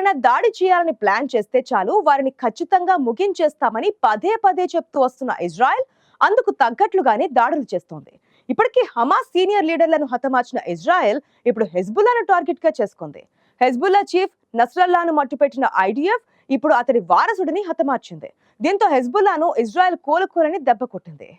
ఎవరైనా దాడి చేయాలని ప్లాన్ చేస్తే చాలు వారిని ఖచ్చితంగా ముగించేస్తామని పదే పదే చెప్తూ వస్తున్న ఇజ్రాయెల్ అందుకు తగ్గట్లుగానే దాడులు చేస్తోంది. ఇప్పటికీ హమాస్ సీనియర్ లీడర్లను హతమార్చిన ఇజ్రాయెల్ ఇప్పుడు హెజ్బుల్లాను టార్గెట్ గా చేసుకుంది. హెజ్బుల్లా చీఫ్ నస్రల్లాను మట్టుపెట్టిన ఐడిఎఫ్ ఇప్పుడు అతడి వారసుడిని హతమార్చింది. దీంతో హెజ్బుల్లాను ఇజ్రాయెల్ కోలుకోలని దెబ్బ కొట్టింది.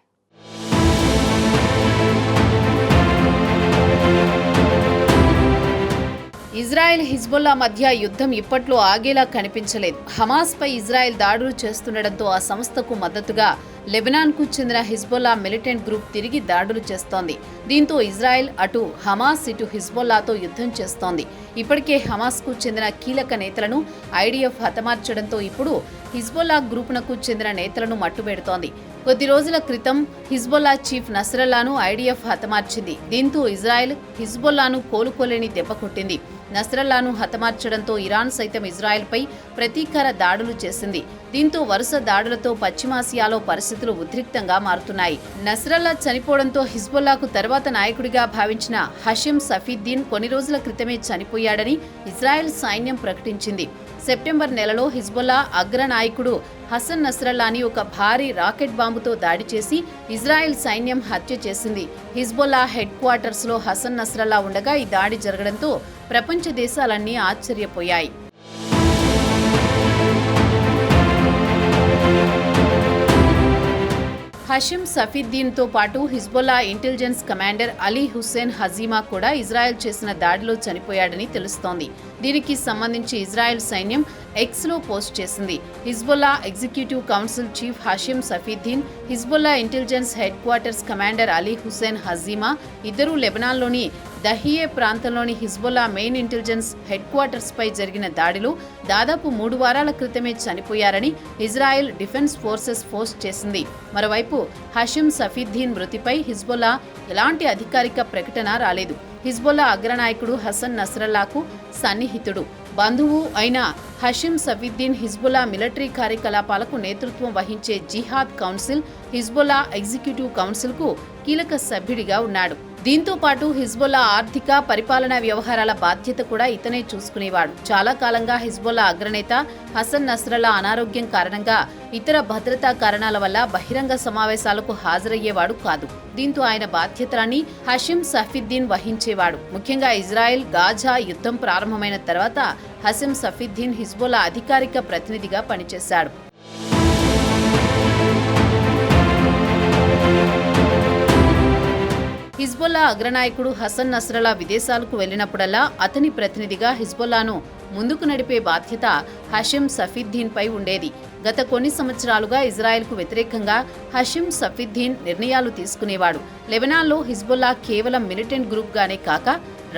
ఇజ్రాయెల్ హిజ్బుల్లా మధ్య యుద్ధం ఇప్పట్లో ఆగేలా కనిపించలేదు. హమాస్ పై ఇజ్రాయెల్ దాడులు చేస్తుండటంతో ఆ సంస్థకు మద్దతుగా లెబనాన్కు చెందిన హిజ్బుల్లా మిలిటెంట్ గ్రూప్ తిరిగి దాడులు చేస్తోంది. దీంతో ఇజ్రాయెల్ అటు హమాస్ ఇటు హిజ్బుల్లాతో యుద్ధం చేస్తోంది. ఇప్పటికే హమాస్కు చెందిన కీలక నేతలను ఐడిఎఫ్ హతమార్చడంతో ఇప్పుడు హిజ్బుల్లా గ్రూపునకు చెందిన నేతలను మట్టుబెడుతోంది. కొద్ది రోజుల క్రితం హిజ్బుల్లా చీఫ్ నస్రల్లాను ఐడిఎఫ్ హతమార్చింది. దీంతో ఇజ్రాయెల్ హిజ్బుల్లాను కోలుకోలేని దెబ్బ కొట్టింది. నస్రల్లాను హతమార్చడంతో ఇరాన్ సైతం ఇజ్రాయెల్పై ప్రతీకార దాడులు చేసింది. దీంతో వరుస దాడులతో పశ్చిమాసియాలో పరిస్థితులు ఉద్రిక్తంగా మారుతున్నాయి. నస్రల్లా చనిపోవడంతో హిజ్బుల్లాకు తర్వాత నాయకుడిగా భావించిన హషిమ్ సఫీద్దీన్ కొన్ని రోజుల క్రితమే చనిపోయాడని ఇజ్రాయెల్ సైన్యం ప్రకటించింది. సెప్టెంబర్ నెలలో హిజ్బుల్లా అగ్రనాయకుడు హసన్ నస్రల్లాని ఒక భారీ రాకెట్ బాంబుతో దాడి చేసి ఇజ్రాయెల్ సైన్యం హత్య చేసింది. హిజ్బుల్లా హెడ్ క్వార్టర్స్లో హసన్ నస్రల్లా ఉండగా ఈ దాడి జరగడంతో ప్రపంచ దేశాలన్నీ ఆశ్చర్యపోయాయి. హషిమ్ సఫీద్దీన్తో పాటు Hezbollah intelligence commander Ali Hussein Hazimeh కూడా ఇజ్రాయెల్ చేసిన దాడిలో చనిపోయాడని తెలుస్తోంది. దీనికి సంబంధించి ఇజ్రాయెల్ సైన్యం ఎక్స్లో పోస్ట్ చేసింది. Hezbollah executive council chief Hashim Safieddine, Hezbollah intelligence headquarters commander Ali Hussein Hazimeh ఇద్దరూ లెబనాన్లోని దహియే ప్రాంతంలోని Hezbollah main intelligence headquarters పై జరిగిన దాడిలో దాదాపు 3 వారాల క్రితమే చనిపోయారని ఇజ్రాయెల్ డిఫెన్స్ ఫోర్సెస్ పోస్ట్ చేసింది. మరోవైపు హషిమ్ సఫీద్దీన్ మృతిపై హిజ్బుల్లా ఎలాంటి అధికారిక ప్రకటన రాలేదు. హిజ్బుల్లా అగ్రనాయకుడు హసన్ నస్రల్లాకు సన్నిహితుడు, బంధువు అయిన హషిమ్ సఫీద్దీన్ హిజ్బుల్లా మిలిటరీ కార్యకలాపాలకు నేతృత్వం వహించే జిహాద్ కౌన్సిల్, హిజ్బుల్లా ఎగ్జిక్యూటివ్ కౌన్సిల్కు కీలక సభ్యుడిగా ఉన్నాడు. దీంతో పాటు హిజ్బుల్లా ఆర్థిక, పరిపాలనా వ్యవహారాల బాధ్యత కూడా ఇతనే చూసుకునేవాడు. చాలా కాలంగా హిజ్బుల్లా అగ్రనేత హసన్ నస్రల్లా అనారోగ్యం కారణంగా ఇతర భద్రతా కారణాల వల్ల బహిరంగ సమావేశాలకు హాజరయ్యేవాడు కాదు. దీంతో ఆయన బాధ్యతలన్నీ హషిమ్ సఫీద్దీన్ వహించేవాడు. ముఖ్యంగా ఇజ్రాయెల్ గాజా యుద్ధం ప్రారంభమైన తర్వాత హషిమ్ సఫీద్దీన్ హిజ్బుల్లా అధికారిక ప్రతినిధిగా పనిచేశాడు. హిజ్బుల్లా అగ్రనాయకుడు హసన్ నస్రల్లా విదేశాలకు వెళ్లినప్పుడల్లా అతని ప్రతినిధిగా హిజ్బుల్లాను ముందుకు నడిపే బాధ్యత హషిమ్ సఫీద్దీన్ పై ఉండేది. గత కొన్ని సంవత్సరాలుగా ఇజ్రాయెల్కు వ్యతిరేకంగా హషిమ్ సఫీద్దీన్ నిర్ణయాలు తీసుకునేవాడు. లెబనాన్లో హిజ్బుల్లా కేవలం మిలిటెంట్ గ్రూప్గానే కాక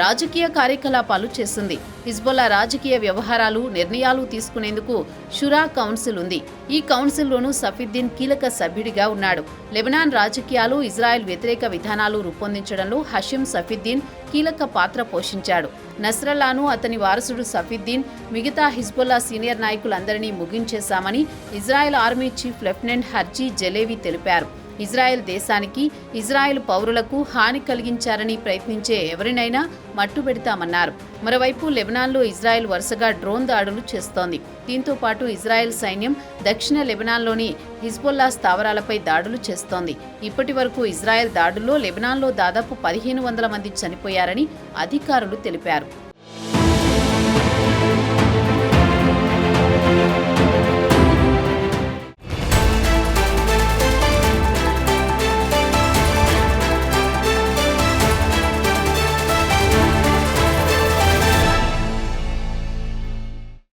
రాజకీయ కార్యకలాపాలు చేస్తుంది. హిజ్బుల్లా రాజకీయ వ్యవహారాలు, నిర్ణయాలు తీసుకునేందుకు షురా కౌన్సిల్ ఉంది. ఈ కౌన్సిల్లోనూ సఫీద్దీన్ కీలక సభ్యుడిగా ఉన్నాడు. లెబనాన్ రాజకీయాలు, ఇజ్రాయెల్ వ్యతిరేక విధానాలు రూపొందించడంలో హషిమ్ సఫీద్దీన్ కీలక పాత్ర పోషించాడు. నస్రల్లాను, అతని వారసుడు సఫీద్దీన్, మిగతా హిజ్బుల్లా సీనియర్ నాయకులందరినీ ముగించేశామని Israel army chief lieutenant Herzi Halevi తెలిపారు. ఇజ్రాయెల్ దేశానికి, ఇజ్రాయెల్ పౌరులకు హాని కలిగించారని ప్రయత్నించే ఎవరినైనా మట్టుబెడతామన్నారు. మరోవైపు లెబనాన్లో ఇజ్రాయెల్ వరుసగా డ్రోన్ దాడులు చేస్తోంది. దీంతో పాటు ఇజ్రాయెల్ సైన్యం దక్షిణ లెబనాన్లోని హిజ్బుల్లా స్థావరాలపై దాడులు చేస్తోంది. ఇప్పటి వరకు ఇజ్రాయెల్ దాడుల్లో లెబనాన్లో దాదాపు 1500 మంది చనిపోయారని అధికారులు తెలిపారు.